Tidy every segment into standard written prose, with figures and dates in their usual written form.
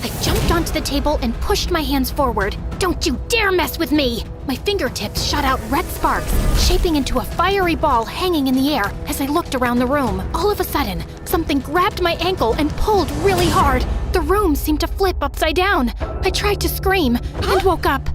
I jumped onto the table and pushed my hands forward. Don't you dare mess with me! My fingertips shot out red sparks, shaping into a fiery ball hanging in the air as I looked around the room. All of a sudden, something grabbed my ankle and pulled really hard. The room seemed to flip upside down. I tried to scream and woke up.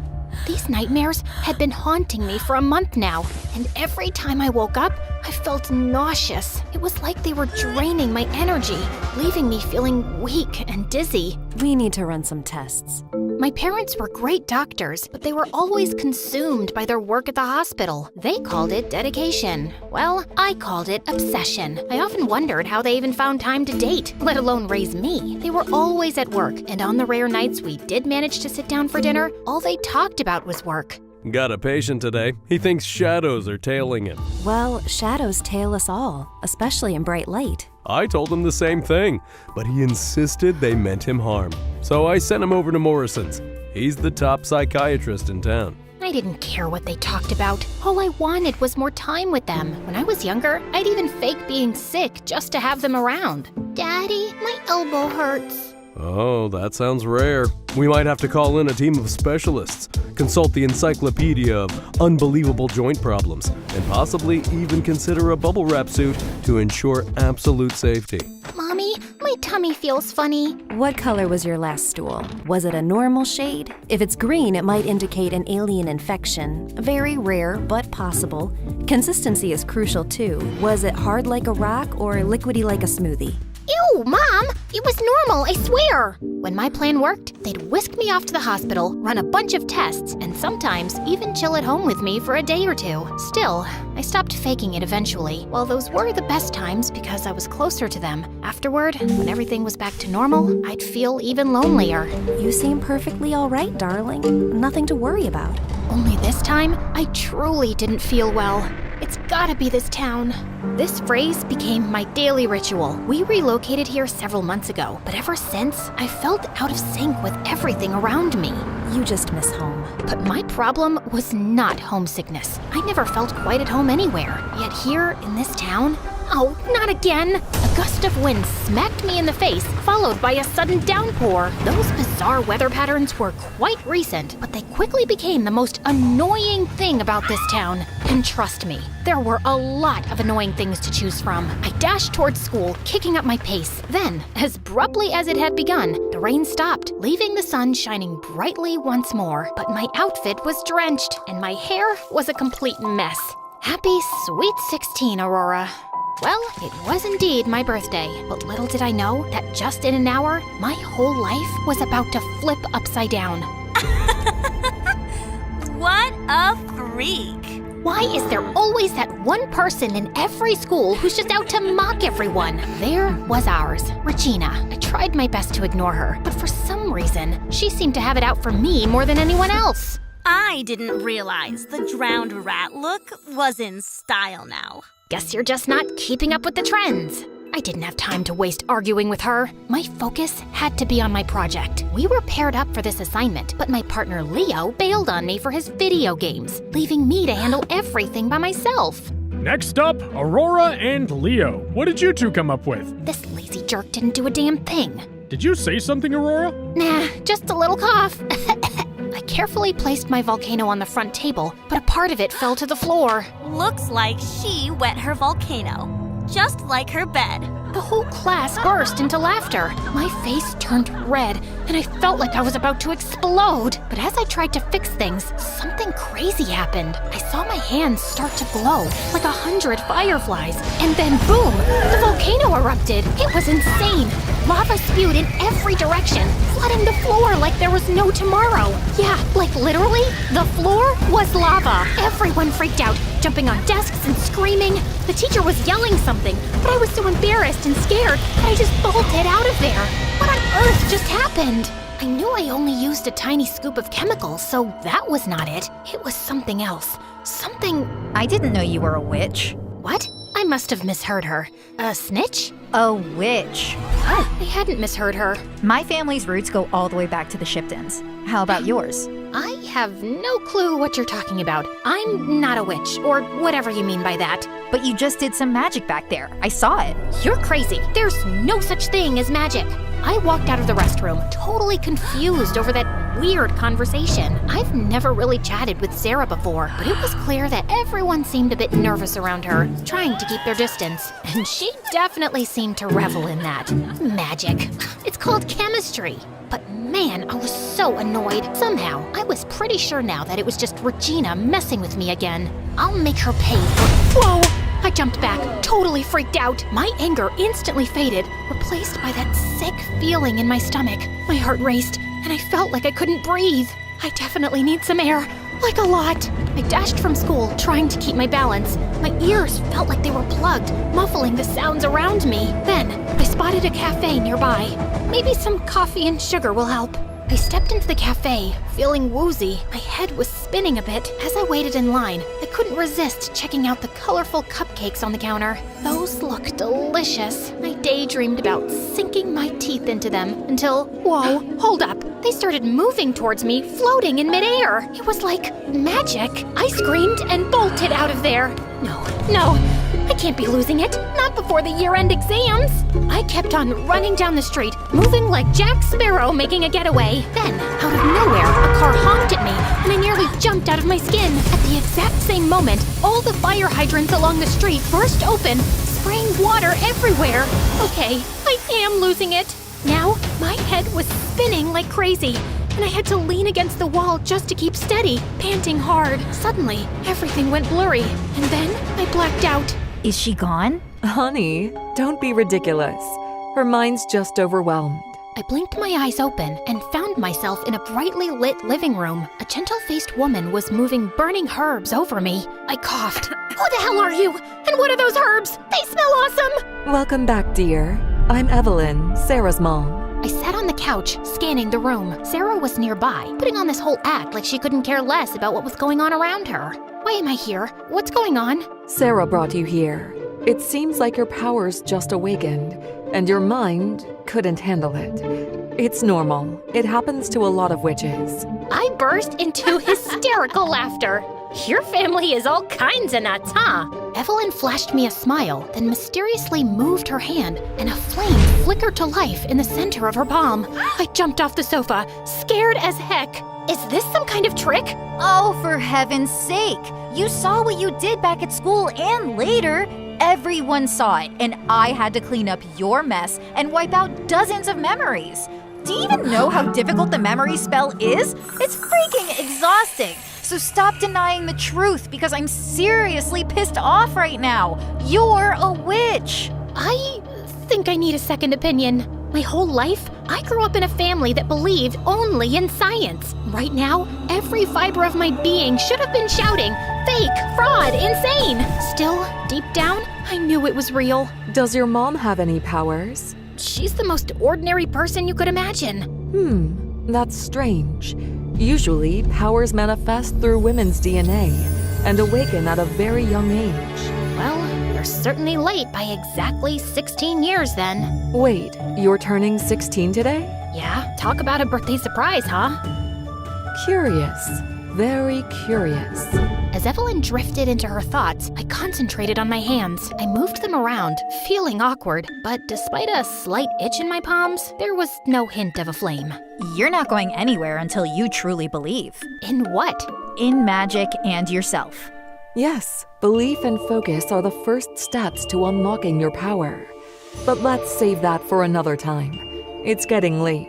These nightmares had been haunting me for a month now, and every time I woke up, I felt nauseous. It was like they were draining my energy, leaving me feeling weak and dizzy. We need to run some tests. My parents were great doctors, but they were always consumed by their work at the hospital. They called it dedication. Well, I called it obsession. I often wondered how they even found time to date, let alone raise me. They were always at work, and on the rare nights we did manage to sit down for dinner, all they talked about was work. Got a patient today. He thinks shadows are tailing him. Well, shadows tail us all, especially in bright light. I told him the same thing, but he insisted they meant him harm. So I sent him over to Morrison's. He's the top psychiatrist in town. I didn't care what they talked about. All I wanted was more time with them. When I was younger, I'd even fake being sick just to have them around. Daddy, my elbow hurts. Oh, that sounds rare. We might have to call in a team of specialists, consult the encyclopedia of unbelievable joint problems, and possibly even consider a bubble wrap suit to ensure absolute safety. Mommy, my tummy feels funny. What color was your last stool? Was it a normal shade? If it's green, it might indicate an alien infection. Very rare, but possible. Consistency is crucial too. Was it hard like a rock or liquidy like a smoothie? Ew, Mom! It was normal, I swear! When my plan worked, they'd whisk me off to the hospital, run a bunch of tests, and sometimes even chill at home with me for a day or two. Still, I stopped faking it eventually. While those were the best times because I was closer to them, afterward, when everything was back to normal, I'd feel even lonelier. You seem perfectly all right, darling. Nothing to worry about. Only this time, I truly didn't feel well. It's gotta be this town. This phrase became my daily ritual. We relocated here several months ago, but ever since, I felt out of sync with everything around me. You just miss home. But my problem was not homesickness. I never felt quite at home anywhere. Yet here, in this town, oh, not again! A gust of wind smacked me in the face, followed by a sudden downpour. Those bizarre weather patterns were quite recent, but they quickly became the most annoying thing about this town. And trust me, there were a lot of annoying things to choose from. I dashed towards school, kicking up my pace. Then, as abruptly as it had begun, the rain stopped, leaving the sun shining brightly once more. But my outfit was drenched, and my hair was a complete mess. Happy sweet 16, Aurora. Well, it was indeed my birthday, but little did I know that just in an hour, my whole life was about to flip upside down. What a freak! Why is there always that one person in every school who's just out to mock everyone? There was ours, Regina. I tried my best to ignore her, but for some reason, she seemed to have it out for me more than anyone else. I didn't realize the drowned rat look was in style now. Guess you're just not keeping up with the trends. I didn't have time to waste arguing with her. My focus had to be on my project. We were paired up for this assignment, but my partner Leo bailed on me for his video games, leaving me to handle everything by myself. Next up, Aurora and Leo. What did you two come up with? This lazy jerk didn't do a damn thing. Did you say something, Aurora? Nah, just a little cough. I carefully placed my volcano on the front table, but a part of it fell to the floor. Looks like she wet her volcano, just like her bed. The whole class burst into laughter. My face turned red, and I felt like I was about to explode. But as I tried to fix things, something crazy happened. I saw my hands start to glow, like 100 fireflies. And then boom, the volcano erupted. It was insane. Lava spewed in every direction, flooding the floor like there was no tomorrow. Yeah, like literally, the floor was lava. Everyone freaked out, jumping on desks and screaming. The teacher was yelling something, but I was so embarrassed and scared that I just bolted out of there. What on earth just happened? I knew I only used a tiny scoop of chemicals, so that was not it. It was something else. Something... I didn't know you were a witch. What? I must have misheard her. A snitch? A witch. Oh, I hadn't misheard her. My family's roots go all the way back to the Shiptons. How about yours? I have no clue what you're talking about. I'm not a witch, or whatever you mean by that. But you just did some magic back there. I saw it. You're crazy. There's no such thing as magic. I walked out of the restroom, totally confused over that weird conversation. I've never really chatted with Sarah before, but it was clear that everyone seemed a bit nervous around her, trying to keep their distance. And she definitely seemed to revel in that. Magic. It's called chemistry. But man, I was so annoyed. Somehow, I was pretty sure now that it was just Regina messing with me again. I'll make her pay for— Whoa! I jumped back, totally freaked out. My anger instantly faded, replaced by that sick feeling in my stomach. My heart raced, and I felt like I couldn't breathe. I definitely need some air, like a lot. I dashed from school, trying to keep my balance. My ears felt like they were plugged, muffling the sounds around me. Then, I spotted a cafe nearby. Maybe some coffee and sugar will help. I stepped into the cafe, feeling woozy. My head was spinning a bit. As I waited in line, I couldn't resist checking out the colorful cupcakes on the counter. Those looked delicious. I daydreamed about sinking my teeth into them until— whoa, hold up. They started moving towards me, floating in midair. It was like magic. I screamed and bolted out of there. No, I can't be losing it. Not before the year-end exams. I kept on running down the street, moving like Jack Sparrow making a getaway. Then, out of nowhere, a car honked at me, and I nearly jumped out of my skin. At the exact same moment, all the fire hydrants along the street burst open, spraying water everywhere. Okay, I am losing it. Now, my head was spinning like crazy, and I had to lean against the wall just to keep steady, panting hard. Suddenly, everything went blurry, and then I blacked out. Is she gone? Honey, don't be ridiculous. Her mind's just overwhelmed. I blinked my eyes open and found myself in a brightly lit living room. A gentle-faced woman was moving burning herbs over me. I coughed. Who the hell are you? And what are those herbs? They smell awesome! Welcome back, dear. I'm Evelyn, Sarah's mom. I sat on the couch, scanning the room. Sarah was nearby, putting on this whole act like she couldn't care less about what was going on around her. Why am I here? What's going on? Sarah brought you here. It seems like your powers just awakened, and your mind couldn't handle it. It's normal. It happens to a lot of witches. I burst into hysterical laughter. Your family is all kinds of nuts, huh? Evelyn flashed me a smile, then mysteriously moved her hand, and a flame flickered to life in the center of her palm. I jumped off the sofa, scared as heck. Is this some kind of trick? Oh, for heaven's sake! You saw what you did back at school and later. Everyone saw it, and I had to clean up your mess and wipe out dozens of memories. Do you even know how difficult the memory spell is? It's freaking exhausting. So stop denying the truth because I'm seriously pissed off right now. You're a witch. I think I need a second opinion. My whole life, I grew up in a family that believed only in science. Right now, every fiber of my being should have been shouting, fake, fraud, insane. Still, deep down, I knew it was real. Does your mom have any powers? She's the most ordinary person you could imagine. That's strange. Usually, powers manifest through women's DNA and awaken at a very young age. Well, you're certainly late by exactly 16 years then. Wait, you're turning 16 today? Yeah, talk about a birthday surprise, huh? Curious. Very curious. As Evelyn drifted into her thoughts, I concentrated on my hands. I moved them around, feeling awkward, but despite a slight itch in my palms, there was no hint of a flame. You're not going anywhere until you truly believe. In what? In magic and yourself. Yes, belief and focus are the first steps to unlocking your power. But let's save that for another time. It's getting late.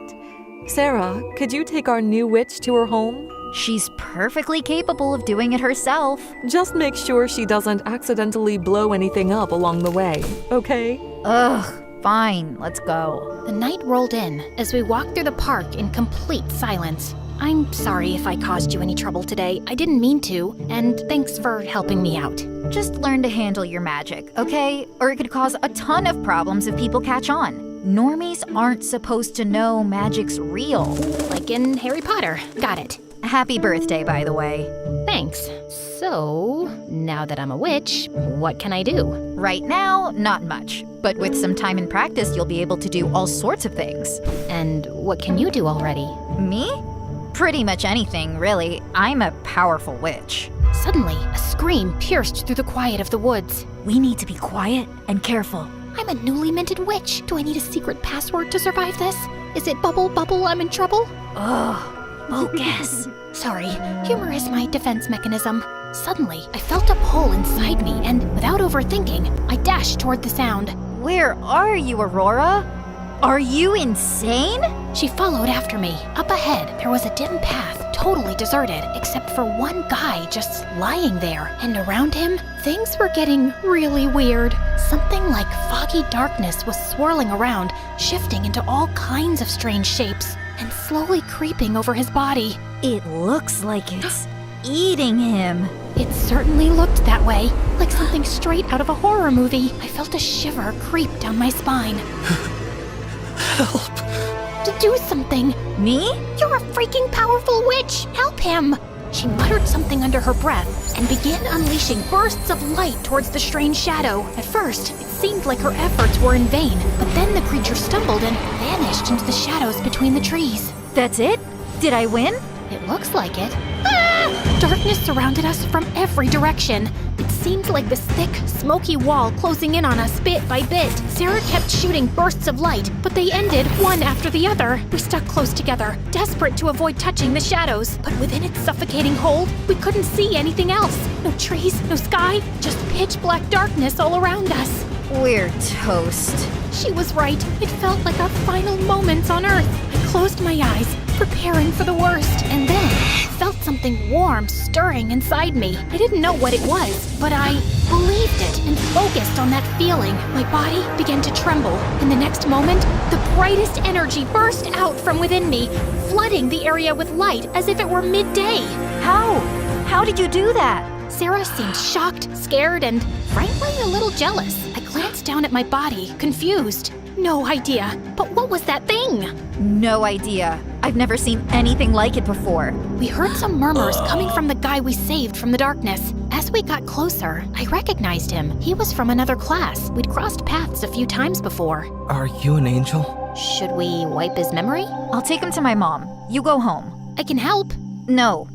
Sarah, could you take our new witch to her home? She's perfectly capable of doing it herself. Just make sure she doesn't accidentally blow anything up along the way, okay? Ugh, fine, let's go. The night rolled in as we walked through the park in complete silence. I'm sorry if I caused you any trouble today. I didn't mean to, and thanks for helping me out. Just learn to handle your magic, okay? Or it could cause a ton of problems if people catch on. Normies aren't supposed to know magic's real. Like in Harry Potter. Got it. Happy birthday, by the way. Thanks. So, now that I'm a witch, what can I do? Right now, not much. But with some time and practice, you'll be able to do all sorts of things. And what can you do already? Me? Pretty much anything, really. I'm a powerful witch. Suddenly, a scream pierced through the quiet of the woods. We need to be quiet and careful. I'm a newly minted witch. Do I need a secret password to survive this? Is it bubble, bubble, I'm in trouble? Ugh, focus. Sorry, humor is my defense mechanism. Suddenly, I felt a pull inside me, and without overthinking, I dashed toward the sound. Where are you, Aurora? Are you insane? She followed after me. Up ahead, there was a dim path, totally deserted, except for one guy just lying there. And around him, things were getting really weird. Something like foggy darkness was swirling around, shifting into all kinds of strange shapes, and slowly creeping over his body. It looks like it's eating him. It certainly looked that way, like something straight out of a horror movie. I felt a shiver creep down my spine. Help! To do something! Me? You're a freaking powerful witch! Help him! She muttered something under her breath and began unleashing bursts of light towards the strange shadow. At first, it seemed like her efforts were in vain, but then the creature stumbled and vanished into the shadows between the trees. That's it? Did I win? It looks like it. Ah! Darkness surrounded us from every direction. It seemed like this thick, smoky wall closing in on us bit by bit. Sarah kept shooting bursts of light, but they ended one after the other. We stuck close together, desperate to avoid touching the shadows. But within its suffocating hold, we couldn't see anything else. No trees, no sky, just pitch black darkness all around us. We're toast. She was right. It felt like our final moments on Earth. I closed my eyes, preparing for the worst, and then felt something warm stirring inside me. I didn't know what it was, but I believed it and focused on that feeling. My body began to tremble, and the next moment, the brightest energy burst out from within me, flooding the area with light as if it were midday. How? How did you do that? Sarah seemed shocked, scared, and frankly a little jealous. I glanced down at my body, confused. No idea. But what was that thing? No idea. I've never seen anything like it before. We heard some murmurs coming from the guy we saved from the darkness. As we got closer, I recognized him. He was from another class. We'd crossed paths a few times before. Are you an angel? Should we wipe his memory? I'll take him to my mom. You go home. I can help. No.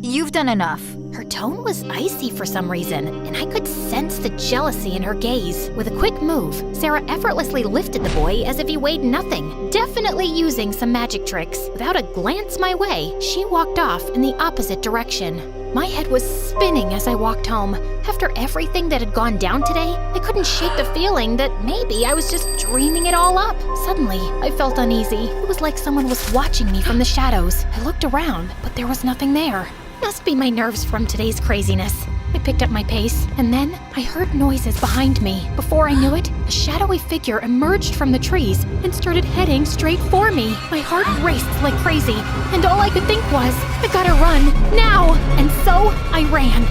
You've done enough. Her tone was icy for some reason, and I could sense the jealousy in her gaze. With a quick move, Sarah effortlessly lifted the boy as if he weighed nothing, definitely using some magic tricks. Without a glance my way, she walked off in the opposite direction. My head was spinning as I walked home. After everything that had gone down today, I couldn't shake the feeling that maybe I was just dreaming it all up. Suddenly, I felt uneasy. It was like someone was watching me from the shadows. I looked around, but there was nothing there. Must be my nerves from today's craziness. I picked up my pace, and then I heard noises behind me. Before I knew it, a shadowy figure emerged from the trees and started heading straight for me. My heart raced like crazy, and all I could think was, I gotta run, now! And so, I ran.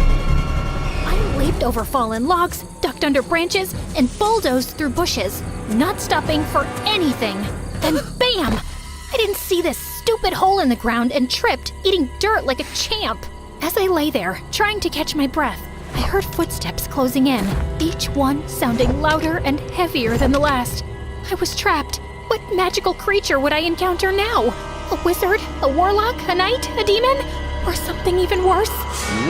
I leaped over fallen logs, ducked under branches, and bulldozed through bushes, not stopping for anything. Then bam! I didn't see this stupid hole in the ground and tripped, eating dirt like a champ. As I lay there, trying to catch my breath, I heard footsteps closing in, each one sounding louder and heavier than the last. I was trapped. What magical creature would I encounter now? A wizard? A warlock? A knight? A demon? Or something even worse?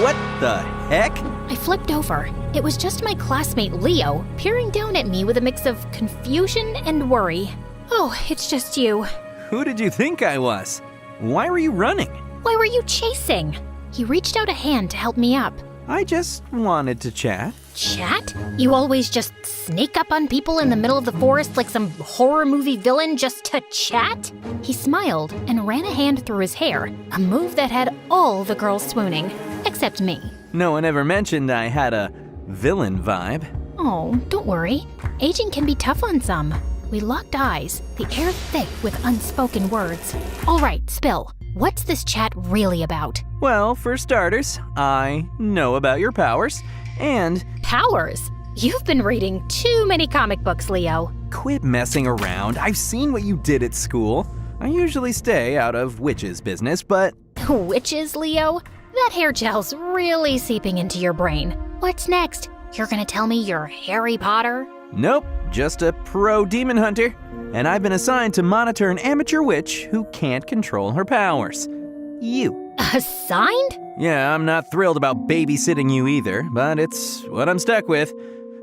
What the heck? I flipped over. It was just my classmate Leo, peering down at me with a mix of confusion and worry. Oh, it's just you. Who did you think I was? Why were you running? Why were you chasing? He reached out a hand to help me up. I just wanted to chat. Chat? You always just sneak up on people in the middle of the forest like some horror movie villain just to chat? He smiled and ran a hand through his hair, a move that had all the girls swooning, except me. No one ever mentioned I had a villain vibe. Oh, don't worry. Aging can be tough on some. We locked eyes, the air thick with unspoken words. All right, spill. What's this chat really about? Well, for starters, I know about your powers, and... Powers? You've been reading too many comic books, Leo. Quit messing around. I've seen what you did at school. I usually stay out of witches' business, but... Witches, Leo? That hair gel's really seeping into your brain. What's next? You're gonna tell me you're Harry Potter? Nope, just a pro demon hunter. And I've been assigned to monitor an amateur witch who can't control her powers. You. Assigned? Yeah, I'm not thrilled about babysitting you either, but it's what I'm stuck with.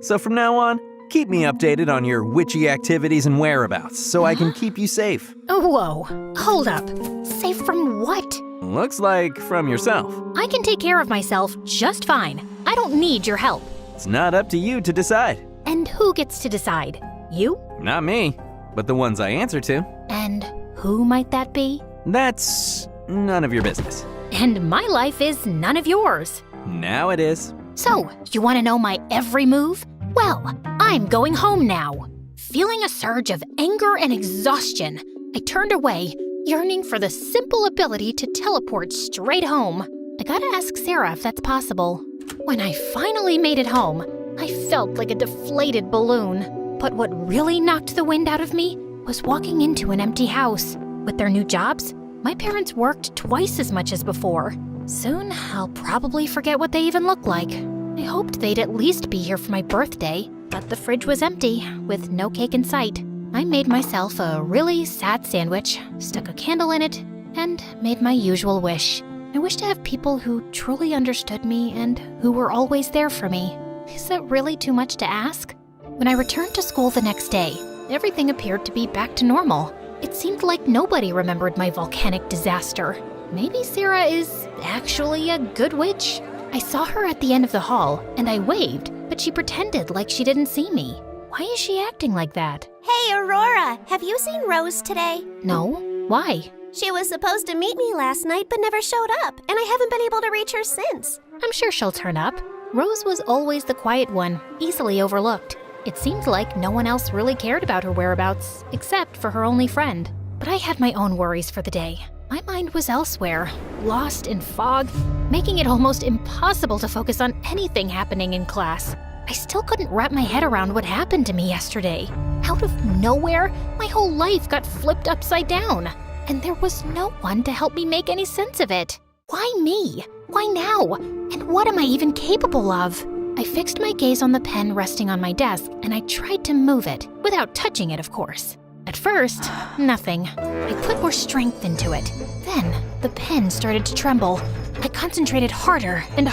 So from now on, Keep me updated on your witchy activities and whereabouts so I can keep you safe. Whoa, hold up. Safe from what? Looks like from yourself. I can take care of myself just fine. I don't need your help. It's not up to you to decide. And who gets to decide? You? Not me, but the ones I answer to. And who might that be? That's none of your business. And my life is none of yours. Now it is. So, you want to know my every move? Well, I'm going home now. Feeling a surge of anger and exhaustion, I turned away, yearning for the simple ability to teleport straight home. I gotta ask Sarah if that's possible. When I finally made it home, I felt like a deflated balloon. But what really knocked the wind out of me was walking into an empty house. With their new jobs, my parents worked twice as much as before. Soon, I'll probably forget what they even look like. I hoped they'd at least be here for my birthday, but the fridge was empty, with no cake in sight. I made myself a really sad sandwich, stuck a candle in it, and made my usual wish. I wish to have people who truly understood me and who were always there for me. Is that really too much to ask? When I returned to school the next day, everything appeared to be back to normal. It seemed like nobody remembered my volcanic disaster. Maybe Sarah is actually a good witch? I saw her at the end of the hall, and I waved, but she pretended like she didn't see me. Why is she acting like that? Hey, Aurora, have you seen Rose today? No. Why? She was supposed to meet me last night but never showed up, and I haven't been able to reach her since. I'm sure she'll turn up. Rose was always the quiet one, easily overlooked. It seemed like no one else really cared about her whereabouts, except for her only friend. But I had my own worries for the day. My mind was elsewhere, lost in fog, making it almost impossible to focus on anything happening in class. I still couldn't wrap my head around what happened to me yesterday. Out of nowhere, my whole life got flipped upside down, and there was no one to help me make any sense of it. Why me? Why now? And what am I even capable of? I fixed my gaze on the pen resting on my desk, and I tried to move it, without touching it, of course. At first, nothing. I put more strength into it. Then, the pen started to tremble. I concentrated harder, and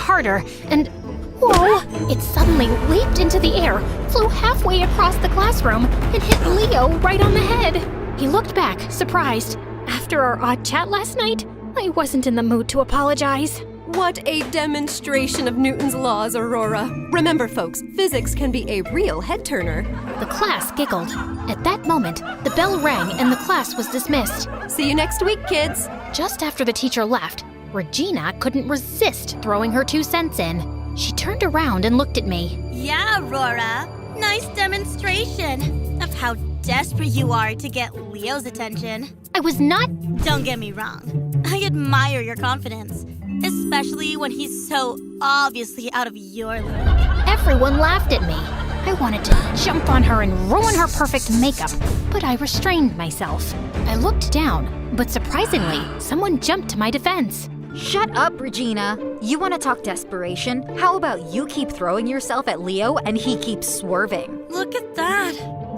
whoa! It suddenly leaped into the air, flew halfway across the classroom, and hit Leo right on the head. He looked back, surprised. After our odd chat last night, I wasn't in the mood to apologize. What a demonstration of Newton's laws, Aurora. Remember, folks, physics can be a real head-turner. The class giggled. At that moment, the bell rang and the class was dismissed. See you next week, kids. Just after the teacher left, Regina couldn't resist throwing her 2 cents in. She turned around and looked at me. Yeah, Aurora. Nice demonstration of how desperate you are to get Leo's attention. I was not... Don't get me wrong. I admire your confidence, especially when he's so obviously out of your league. Everyone laughed at me. I wanted to jump on her and ruin her perfect makeup, but I restrained myself. I looked down, but surprisingly, someone jumped to my defense. Shut up, Regina. You want to talk desperation? How about you keep throwing yourself at Leo and he keeps swerving? Look at that.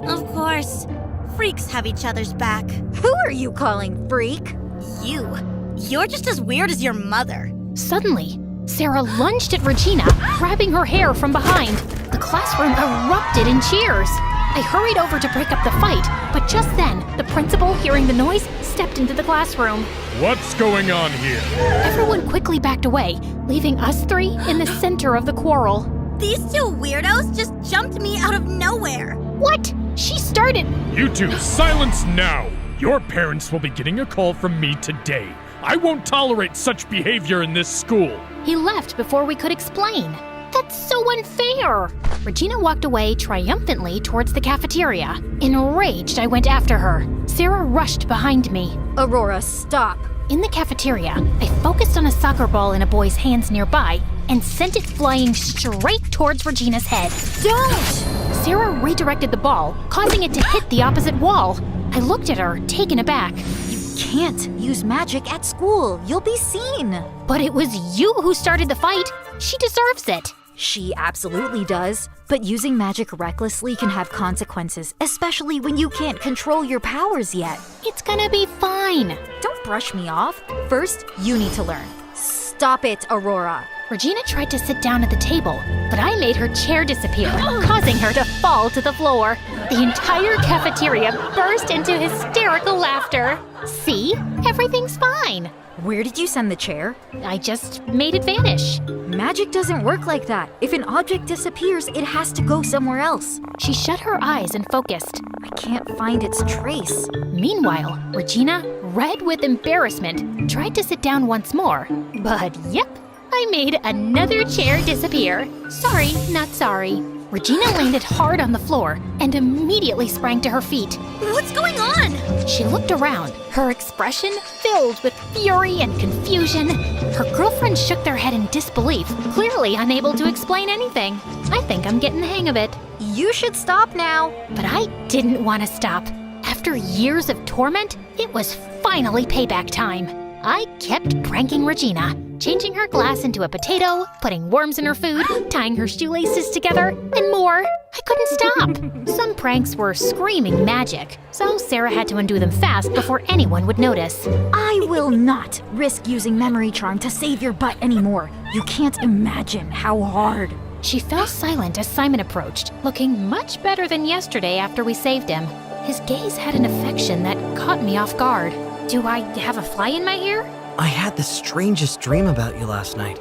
Of course. Freaks have each other's back. Who are you calling freak? You. You're just as weird as your mother. Suddenly, Sarah lunged at Regina, grabbing her hair from behind. The classroom erupted in cheers. I hurried over to break up the fight, but just then, the principal, hearing the noise, stepped into the classroom. What's going on here? Everyone quickly backed away, leaving us 3 in the center of the quarrel. These 2 weirdos just jumped me out of nowhere. What? She started... You 2, silence now! Your parents will be getting a call from me today. I won't tolerate such behavior in this school. He left before we could explain. That's so unfair! Regina walked away triumphantly towards the cafeteria. Enraged, I went after her. Sarah rushed behind me. Aurora, stop. In the cafeteria, I focused on a soccer ball in a boy's hands nearby and sent it flying straight towards Regina's head. Don't! Sarah redirected the ball, causing it to hit the opposite wall. I looked at her, taken aback. You can't use magic at school. You'll be seen. But it was you who started the fight. She deserves it. She absolutely does. But using magic recklessly can have consequences, especially when you can't control your powers yet. It's gonna be fine. Don't brush me off. First, you need to learn. Stop it, Aurora. Regina tried to sit down at the table, but I made her chair disappear, causing her to fall to the floor. The entire cafeteria burst into hysterical laughter. See? Everything's fine. Where did you send the chair? I just made it vanish. Magic doesn't work like that. If an object disappears, it has to go somewhere else. She shut her eyes and focused. I can't find its trace. Meanwhile, Regina, red with embarrassment, tried to sit down once more. But yep, I made another chair disappear. Sorry, not sorry. Regina landed hard on the floor and immediately sprang to her feet. What's going on? She looked around, her expression filled with fury and confusion. Her girlfriends shook their head in disbelief, clearly unable to explain anything. I think I'm getting the hang of it. You should stop now. But I didn't want to stop. After years of torment, it was finally payback time. I kept pranking Regina, changing her glass into a potato, putting worms in her food, tying her shoelaces together, and more. I couldn't stop. Some pranks were screaming magic, so Sarah had to undo them fast before anyone would notice. I will not risk using memory charm to save your butt anymore. You can't imagine how hard. She fell silent as Simon approached, looking much better than yesterday after we saved him. His gaze had an affection that caught me off guard. Do I have a fly in my ear? I had the strangest dream about you last night.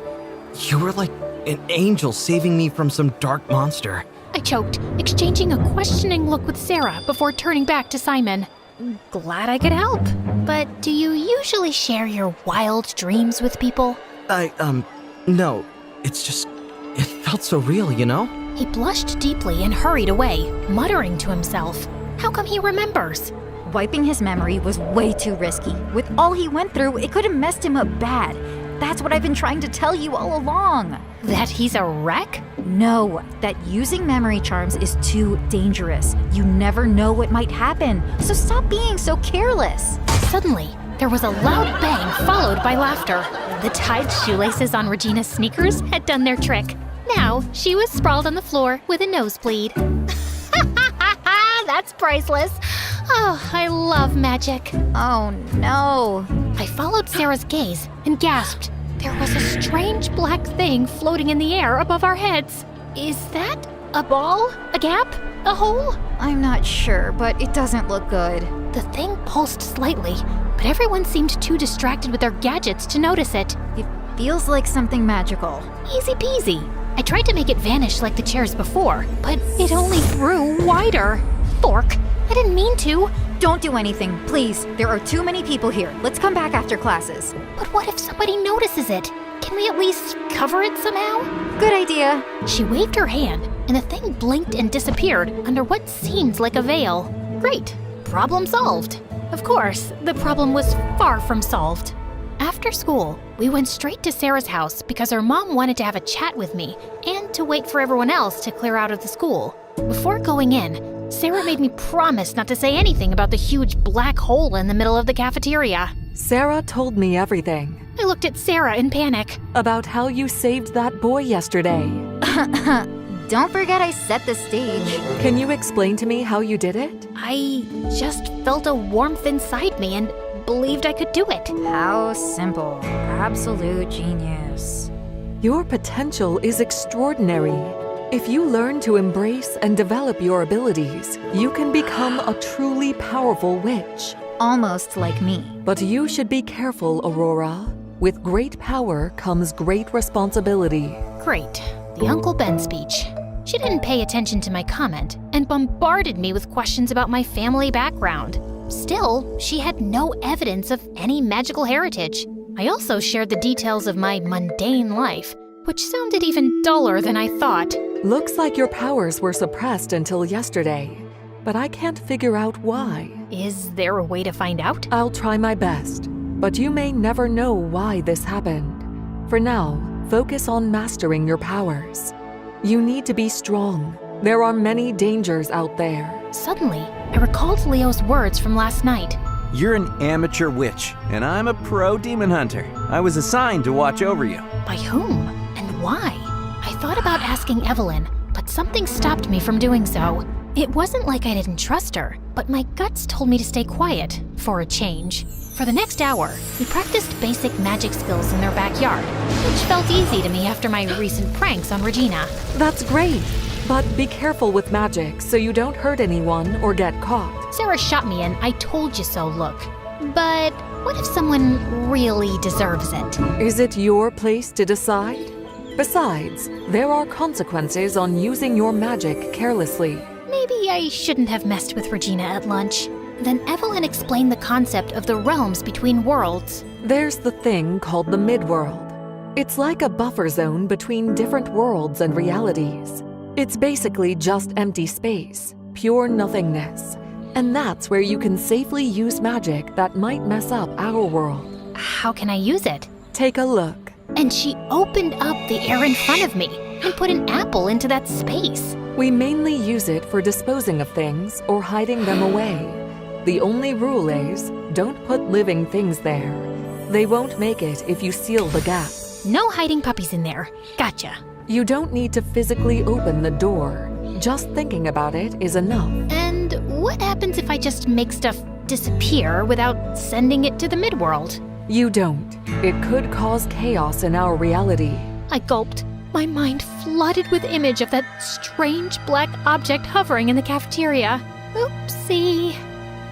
You were like an angel saving me from some dark monster. I choked, exchanging a questioning look with Sarah before turning back to Simon. Glad I could help. But do you usually share your wild dreams with people? No. It's just, it felt so real, you know? He blushed deeply and hurried away, muttering to himself. How come he remembers? Wiping his memory was way too risky. With all he went through, it could have messed him up bad. That's what I've been trying to tell you all along. That he's a wreck? No, that using memory charms is too dangerous. You never know what might happen, so stop being so careless. Suddenly, there was a loud bang followed by laughter. The tied shoelaces on Regina's sneakers had done their trick. Now, she was sprawled on the floor with a nosebleed. That's priceless. Oh, I love magic. Oh, no. I followed Sarah's gaze and gasped. There was a strange black thing floating in the air above our heads. Is that a ball? A gap? A hole? I'm not sure, but it doesn't look good. The thing pulsed slightly, but everyone seemed too distracted with their gadgets to notice it. It feels like something magical. Easy peasy. I tried to make it vanish like the chairs before, but it only grew wider. Fork. I didn't mean to. Don't do anything, please. There are too many people here. Let's come back after classes. But what if somebody notices it? Can we at least cover it somehow? Good idea. She waved her hand, and the thing blinked and disappeared under what seemed like a veil. Great. Problem solved. Of course, the problem was far from solved. After school, we went straight to Sarah's house because her mom wanted to have a chat with me and to wait for everyone else to clear out of the school. Before going in, Sarah made me promise not to say anything about the huge black hole in the middle of the cafeteria. Sarah told me everything. I looked at Sarah in panic. About how you saved that boy yesterday. Don't forget I set the stage. Can you explain to me how you did it? I just felt a warmth inside me and believed I could do it. How simple. Absolute genius. Your potential is extraordinary. If you learn to embrace and develop your abilities, you can become a truly powerful witch. Almost like me. But you should be careful, Aurora. With great power comes great responsibility. Great. The Uncle Ben speech. She didn't pay attention to my comment and bombarded me with questions about my family background. Still, she had no evidence of any magical heritage. I also shared the details of my mundane life, which sounded even duller than I thought. Looks like your powers were suppressed until yesterday, but I can't figure out why. Is there a way to find out? I'll try my best, but you may never know why this happened. For now, focus on mastering your powers. You need to be strong. There are many dangers out there. Suddenly, I recalled Leo's words from last night. You're an amateur witch, and I'm a pro demon hunter. I was assigned to watch over you. By whom? And why? I thought about asking Evelyn, but something stopped me from doing so. It wasn't like I didn't trust her, but my guts told me to stay quiet, for a change. For the next hour, we practiced basic magic skills in their backyard, which felt easy to me after my recent pranks on Regina. That's great. But be careful with magic so you don't hurt anyone or get caught. Sarah shot me an "I told you so" look. But what if someone really deserves it? Is it your place to decide? Besides, there are consequences on using your magic carelessly. Maybe I shouldn't have messed with Regina at lunch. Then Evelyn explained the concept of the realms between worlds. There's the thing called the midworld. It's like a buffer zone between different worlds and realities. It's basically just empty space, pure nothingness. And that's where you can safely use magic that might mess up our world. How can I use it? Take a look. And she opened up the air in front of me and put an apple into that space. We mainly use it for disposing of things or hiding them away. The only rule is, don't put living things there. They won't make it if you seal the gap. No hiding puppies in there. Gotcha. You don't need to physically open the door. Just thinking about it is enough. And what happens if I just make stuff disappear without sending it to the midworld? You don't. It could cause chaos in our reality. I gulped. My mind flooded with image of that strange black object hovering in the cafeteria. Oopsie.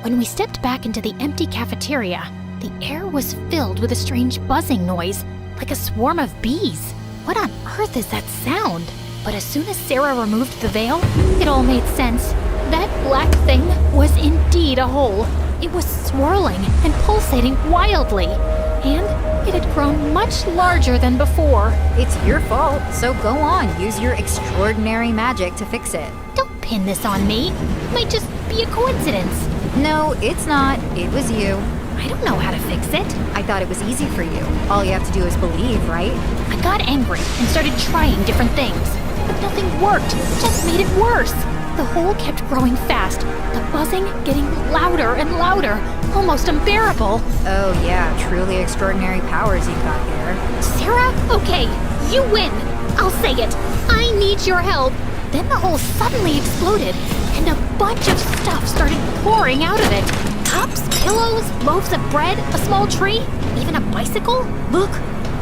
When we stepped back into the empty cafeteria, the air was filled with a strange buzzing noise, like a swarm of bees. What on earth is that sound? But as soon as Sarah removed the veil, it all made sense. That black thing was indeed a hole. It was swirling and pulsating wildly, and it had grown much larger than before. It's your fault, so go on, use your extraordinary magic to fix it. Don't pin this on me. It might just be a coincidence. No, it's not. It was you. I don't know how to fix it. I thought it was easy for you. All you have to do is believe, right? I got angry and started trying different things, but nothing worked. It just made it worse. The hole kept growing fast, the buzzing getting louder and louder, almost unbearable. Oh yeah, truly extraordinary powers you've got here. Sarah, okay, you win. I'll say it. I need your help. Then the hole suddenly exploded, and a bunch of stuff started pouring out of it. Cups, pillows, loaves of bread, a small tree, even a bicycle. Look,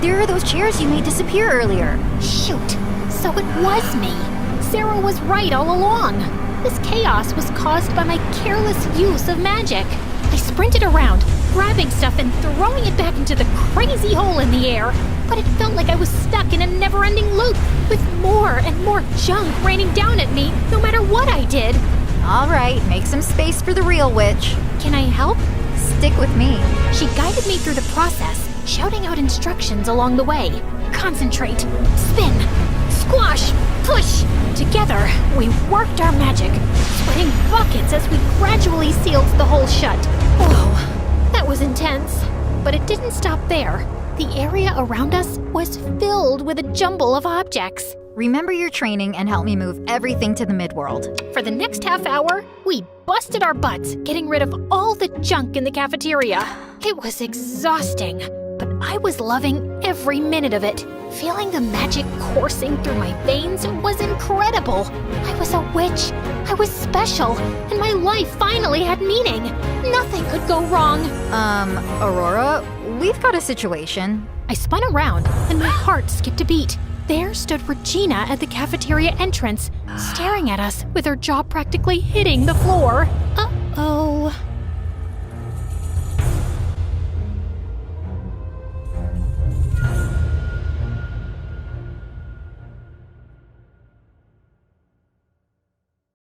there are those chairs you made disappear earlier. Shoot, so it was me. Sarah was right all along. This chaos was caused by my careless use of magic. I sprinted around, grabbing stuff and throwing it back into the crazy hole in the air. But it felt like I was stuck in a never-ending loop, with more and more junk raining down at me, no matter what I did. All right, make some space for the real witch. Can I help? Stick with me. She guided me through the process, shouting out instructions along the way. Concentrate, spin, squash, push. Together, we worked our magic, sweating buckets as we gradually sealed the hole shut. Whoa, that was intense. But it didn't stop there. The area around us was filled with a jumble of objects. Remember your training and help me move everything to the midworld. For the next half hour, we busted our butts, getting rid of all the junk in the cafeteria. It was exhausting, but I was loving every minute of it. Feeling the magic coursing through my veins was incredible. I was a witch, I was special, and my life finally had meaning. Nothing could go wrong. Aurora, we've got a situation. I spun around, and my heart skipped a beat. There stood Regina at the cafeteria entrance, staring at us with her jaw practically hitting the floor. Uh-oh.